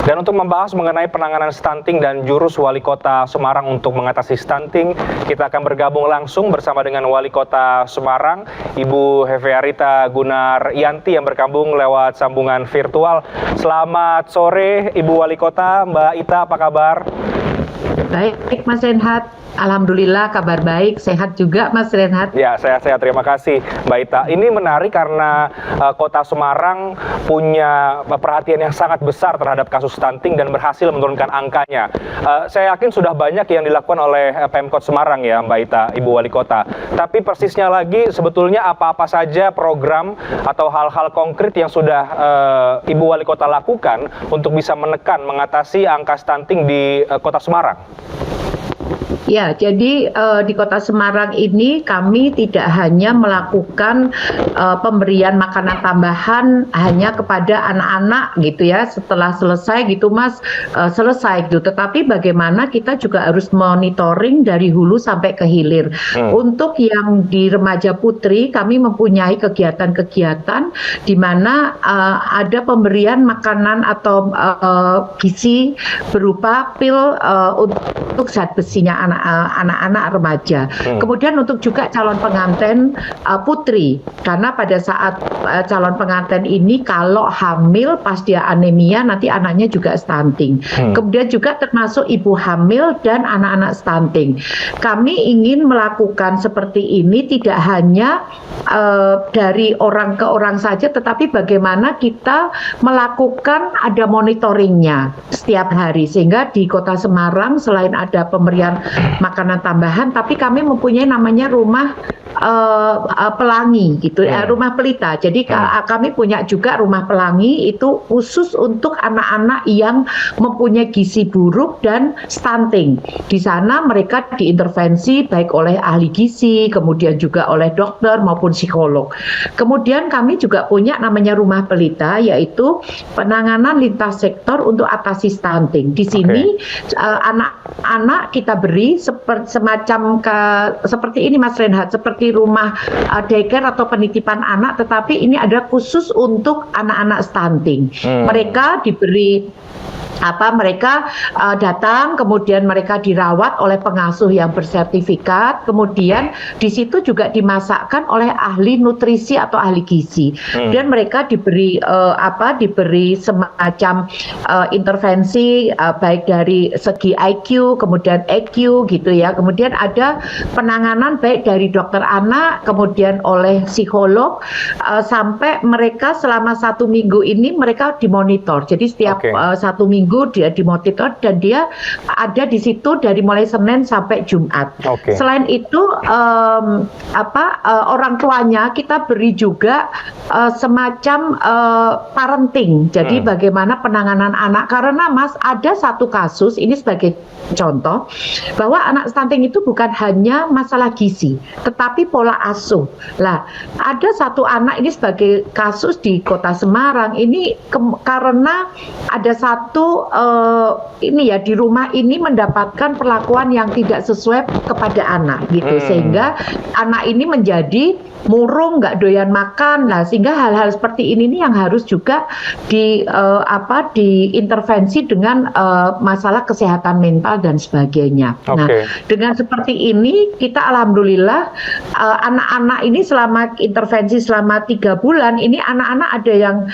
Dan untuk membahas mengenai penanganan stunting dan jurus Wali Kota Semarang untuk mengatasi stunting, kita akan bergabung langsung bersama dengan Wali Kota Semarang, Ibu Hefearita Gunaryanti yang bergabung lewat sambungan virtual. Selamat sore Ibu Wali Kota, Mbak Ita, apa kabar? Baik, Mas Renhat. Alhamdulillah kabar baik, sehat juga Mas Renhat. Ya, sehat-sehat, terima kasih Mbak Ita. Ini menarik karena Kota Semarang punya perhatian yang sangat besar terhadap kasus stunting dan berhasil menurunkan angkanya. Saya yakin sudah banyak yang dilakukan oleh Pemkot Semarang ya Mbak Ita, Ibu Wali Kota. Tapi persisnya lagi sebetulnya apa-apa saja program atau hal-hal konkret yang sudah Ibu Wali Kota lakukan untuk bisa menekan, mengatasi angka stunting di Kota Semarang? Ya, jadi di Kota Semarang ini kami tidak hanya melakukan pemberian makanan tambahan hanya kepada anak-anak gitu ya, setelah selesai gitu Mas, selesai gitu. Tetapi bagaimana kita juga harus monitoring dari hulu sampai ke hilir. Untuk yang di remaja putri, kami mempunyai kegiatan-kegiatan di mana ada pemberian makanan atau gizi berupa pil untuk zat besinya anak-anak remaja. Kemudian untuk juga calon pengantin putri, karena pada saat calon pengantin ini kalau hamil pas dia anemia nanti anaknya juga stunting. Kemudian juga termasuk ibu hamil dan anak-anak stunting. Kami ingin melakukan seperti ini tidak hanya dari orang ke orang saja, tetapi bagaimana kita melakukan ada monitoringnya setiap hari, sehingga di Kota Semarang selain ada pemberian makanan tambahan, tapi kami mempunyai namanya rumah pelangi gitu, rumah pelita. Jadi kami punya juga rumah pelangi itu khusus untuk anak-anak yang mempunyai gizi buruk dan stunting. Di sana mereka diintervensi baik oleh ahli gizi, kemudian juga oleh dokter maupun psikolog. Kemudian kami juga punya namanya rumah pelita, yaitu penanganan lintas sektor untuk atasi stunting. Di sini anak-anak kita beri semacam seperti ini Mas Renhat, seperti rumah daycare atau penitipan anak, tetapi ini ada khusus untuk anak-anak stunting. Mereka diberi mereka datang, kemudian mereka dirawat oleh pengasuh yang bersertifikat, kemudian di situ juga dimasakkan oleh ahli nutrisi atau ahli gizi. Dan mereka diberi diberi semacam intervensi baik dari segi IQ, kemudian EQ gitu ya. Kemudian ada penanganan baik dari dokter anak, kemudian oleh psikolog, sampai mereka selama 1 minggu ini mereka dimonitor. Jadi setiap 1 minggu dia dimonitor dan dia ada di situ dari mulai Senin sampai Jumat. Selain itu orang tuanya kita beri juga semacam parenting. Jadi bagaimana penanganan anak, karena Mas ada satu kasus ini sebagai contoh bahwa anak stunting itu bukan hanya masalah gizi, tetapi pola asuh. Lah, ada satu anak ini sebagai kasus di Kota Semarang ini karena ada satu ini ya di rumah ini mendapatkan perlakuan yang tidak sesuai kepada anak gitu, sehingga anak ini menjadi murung, nggak doyan makan. Nah, sehingga hal-hal seperti ini nih yang harus juga diintervensi dengan masalah kesehatan mental dan sebagainya. Nah, dengan seperti ini kita alhamdulillah anak-anak ini selama intervensi selama 3 bulan ini anak-anak ada yang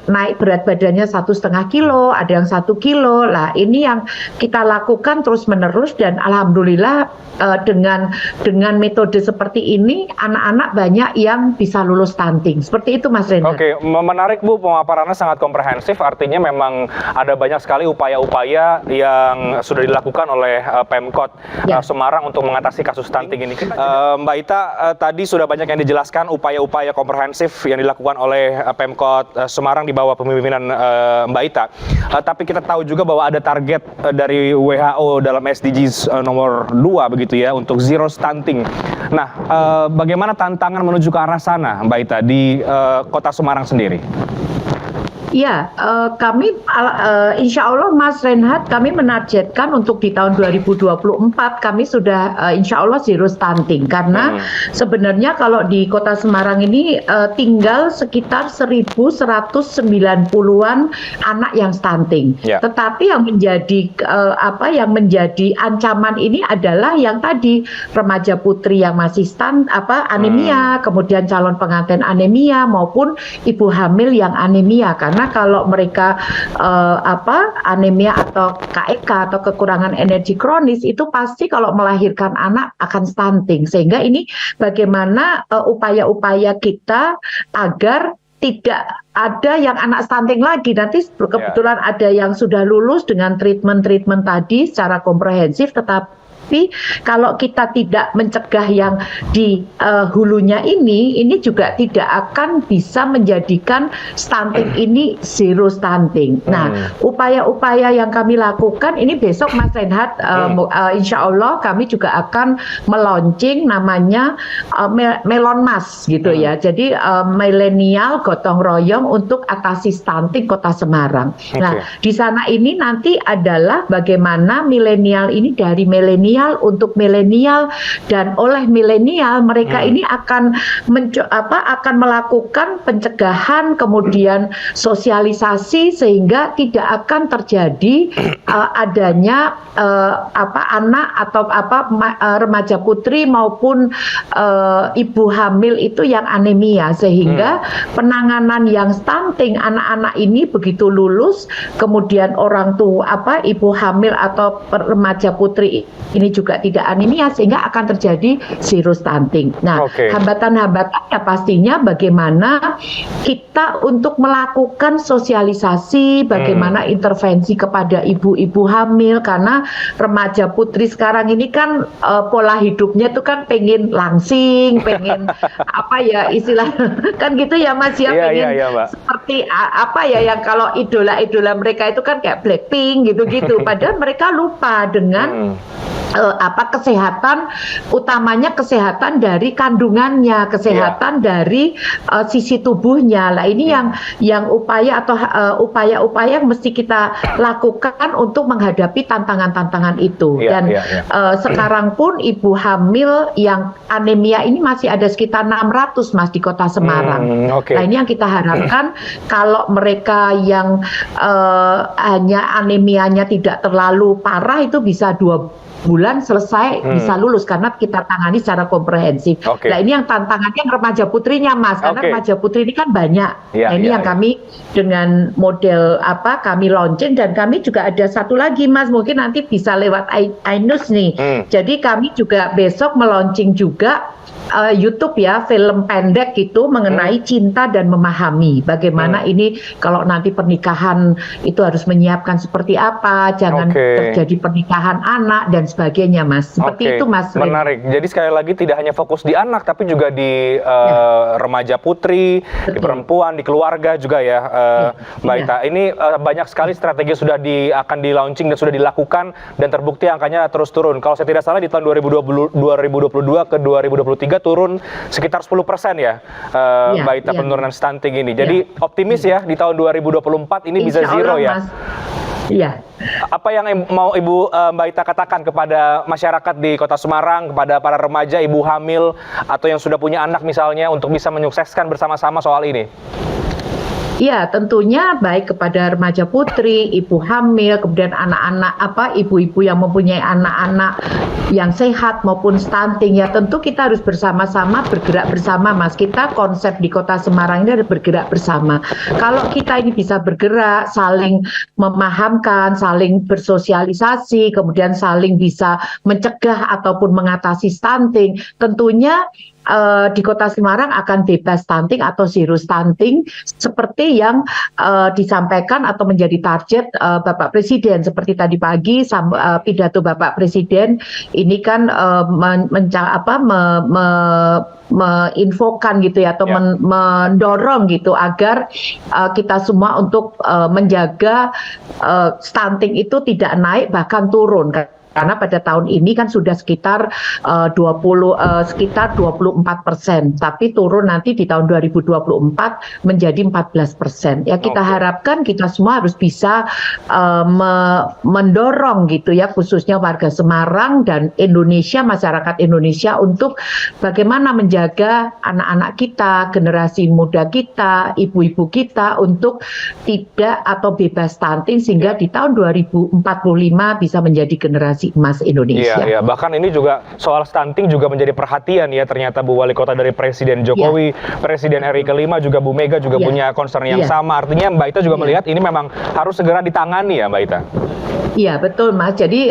naik berat badannya 1,5 kilo, ada yang 1 kilo. Lah, ini yang kita lakukan terus-menerus dan alhamdulillah dengan metode seperti ini anak-anak banyak yang bisa lulus stunting. Seperti itu Mas Renhat. Menarik Bu, pemaparannya sangat komprehensif. Artinya memang ada banyak sekali upaya-upaya yang sudah dilakukan oleh Pemkot Semarang untuk mengatasi kasus stunting ini. Mbak Ita, tadi sudah banyak yang dijelaskan upaya-upaya komprehensif yang dilakukan oleh Pemkot Semarang di bawah pemimpinan Mbak Ita. Tapi kita tahu juga bahwa ada target dari WHO dalam SDGs nomor 2 begitu ya, untuk zero stunting. Nah, bagaimana tantangan menuju ke arah sana Mbak Ita di Kota Semarang sendiri? Ya, kami insya Allah Mas Reinhardt, kami menargetkan untuk di tahun 2024 kami sudah insya Allah zero stunting, karena sebenarnya kalau di Kota Semarang ini tinggal sekitar 1.190-an anak yang stunting. Tetapi yang menjadi yang menjadi ancaman ini adalah yang tadi remaja putri yang masih anemia, kemudian calon pengantin anemia maupun ibu hamil yang anemia, karena kalau mereka anemia atau KEK atau kekurangan energi kronis itu pasti kalau melahirkan anak akan stunting. Sehingga ini bagaimana upaya-upaya kita agar tidak ada yang anak stunting lagi. Nanti kebetulan ada yang sudah lulus dengan treatment-treatment tadi secara komprehensif, tetapi kalau kita tidak mencegah yang di hulunya ini juga tidak akan bisa menjadikan stunting ini zero stunting. Nah, upaya-upaya yang kami lakukan ini besok Mas Reinhardt, insya Allah kami juga akan meluncing namanya Melon Mas gitu ya. Jadi milenial gotong royong untuk atasi stunting Kota Semarang. Nah, di sana ini nanti adalah bagaimana milenial ini dari milenial untuk milenial dan oleh milenial mereka ini akan melakukan pencegahan kemudian sosialisasi sehingga tidak akan terjadi adanya anak atau remaja putri maupun ibu hamil itu yang anemia, sehingga penanganan yang stunting anak-anak ini begitu lulus kemudian orang tua ibu hamil atau remaja putri ini juga tidak anemia sehingga akan terjadi zero stunting. Nah, hambatan-hambatannya pastinya bagaimana kita untuk melakukan sosialisasi, bagaimana intervensi kepada ibu-ibu hamil, karena remaja putri sekarang ini kan pola hidupnya itu kan pengen langsing, pengen istilah kan gitu ya Mas ya, pengen seperti yang kalau idola-idola mereka itu kan kayak Blackpink gitu-gitu, padahal mereka lupa dengan kesehatan, utamanya kesehatan dari kandungannya, kesehatan dari sisi tubuhnya. Lah ini yang upaya-upaya yang mesti kita lakukan untuk menghadapi tantangan-tantangan itu. Dan sekarang pun ibu hamil yang anemia ini masih ada sekitar 600 Mas di Kota Semarang. Nah ini yang kita harapkan kalau mereka yang hanya anemianya tidak terlalu parah itu bisa 2 bulan selesai bisa lulus karena kita tangani secara komprehensif. Nah ini yang tantangannya remaja putrinya Mas, karena remaja putri ini kan banyak. Nah ini yang kami dengan model kami launching, dan kami juga ada satu lagi Mas, mungkin nanti bisa lewat iNews nih. Jadi kami juga besok melaunching juga YouTube ya, film pendek gitu mengenai cinta dan memahami bagaimana ini kalau nanti pernikahan itu harus menyiapkan seperti apa, jangan terjadi pernikahan anak dan sebagainya Mas. Seperti itu Mas. Menarik. Jadi sekali lagi tidak hanya fokus di anak tapi juga di remaja putri, di perempuan, di keluarga juga ya Mbak Ita. Ini banyak sekali strategi sudah akan di launching dan sudah dilakukan dan terbukti angkanya terus turun. Kalau saya tidak salah di tahun 2022 ke 2023 turun sekitar 10% ya, Mbak Ita, penurunan stunting ini. Jadi optimis ya di tahun 2024 ini bisa zero ya. Iya. Apa yang mau Ibu Mbak Ita katakan kepada masyarakat di Kota Semarang, kepada para remaja, ibu hamil atau yang sudah punya anak misalnya untuk bisa menyukseskan bersama-sama soal ini? Ya, tentunya baik kepada remaja putri, ibu hamil, kemudian anak-anak ibu-ibu yang mempunyai anak-anak yang sehat maupun stunting, ya tentu kita harus bersama-sama bergerak bersama Mas. Kita konsep di Kota Semarang ini harus bergerak bersama. Kalau kita ini bisa bergerak, saling memahamkan, saling bersosialisasi, kemudian saling bisa mencegah ataupun mengatasi stunting, tentunya di Kota Semarang akan bebas stunting atau zero stunting seperti yang disampaikan atau menjadi target Bapak Presiden. Seperti tadi pagi pidato Bapak Presiden ini kan menginfokan gitu ya, atau mendorong gitu agar kita semua untuk menjaga stunting itu tidak naik bahkan turun. Karena pada tahun ini kan sudah sekitar 24%, tapi turun nanti di tahun 2024 menjadi 14%. Ya kita harapkan kita semua harus bisa mendorong gitu ya, khususnya warga Semarang dan Indonesia, masyarakat Indonesia, untuk bagaimana menjaga anak-anak kita, generasi muda kita, ibu-ibu kita untuk tidak atau bebas stunting, sehingga di tahun 2045 bisa menjadi generasi emas Indonesia. Iya, bahkan ini juga soal stunting juga menjadi perhatian ya ternyata Bu Wali Kota, dari Presiden Jokowi, Presiden RI kelima, juga Bu Mega juga punya concern yang sama. Artinya Mbak Ita juga melihat ini memang harus segera ditangani ya Mbak Ita? Iya betul Mas. Jadi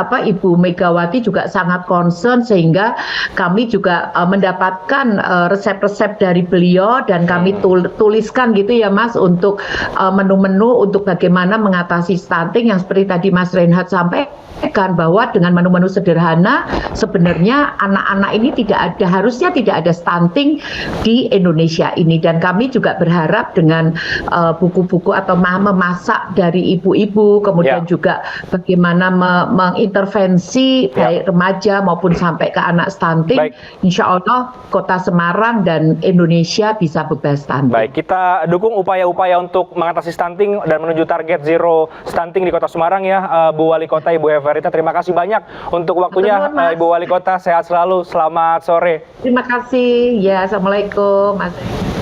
Ibu Megawati juga sangat concern, sehingga kami juga mendapatkan resep-resep dari beliau dan kami tuliskan gitu ya Mas, untuk menu-menu untuk bagaimana mengatasi stunting, yang seperti tadi Mas Reinhard sampaikan, bahwa dengan menu-menu sederhana sebenarnya anak-anak ini harusnya tidak ada stunting di Indonesia ini. Dan kami juga berharap dengan buku-buku atau memasak dari ibu-ibu, kemudian juga bagaimana mengintervensi baik remaja maupun sampai ke anak stunting, insya Allah Kota Semarang dan Indonesia bisa bebas stunting. Baik, kita dukung upaya-upaya untuk mengatasi stunting dan menuju target zero stunting di Kota Semarang ya, Bu Wali Kota Ibu Heverita. Terima kasih banyak untuk waktunya, Ibu Wali Kota. Sehat selalu, selamat sore. Terima kasih, ya, assalamualaikum Mas.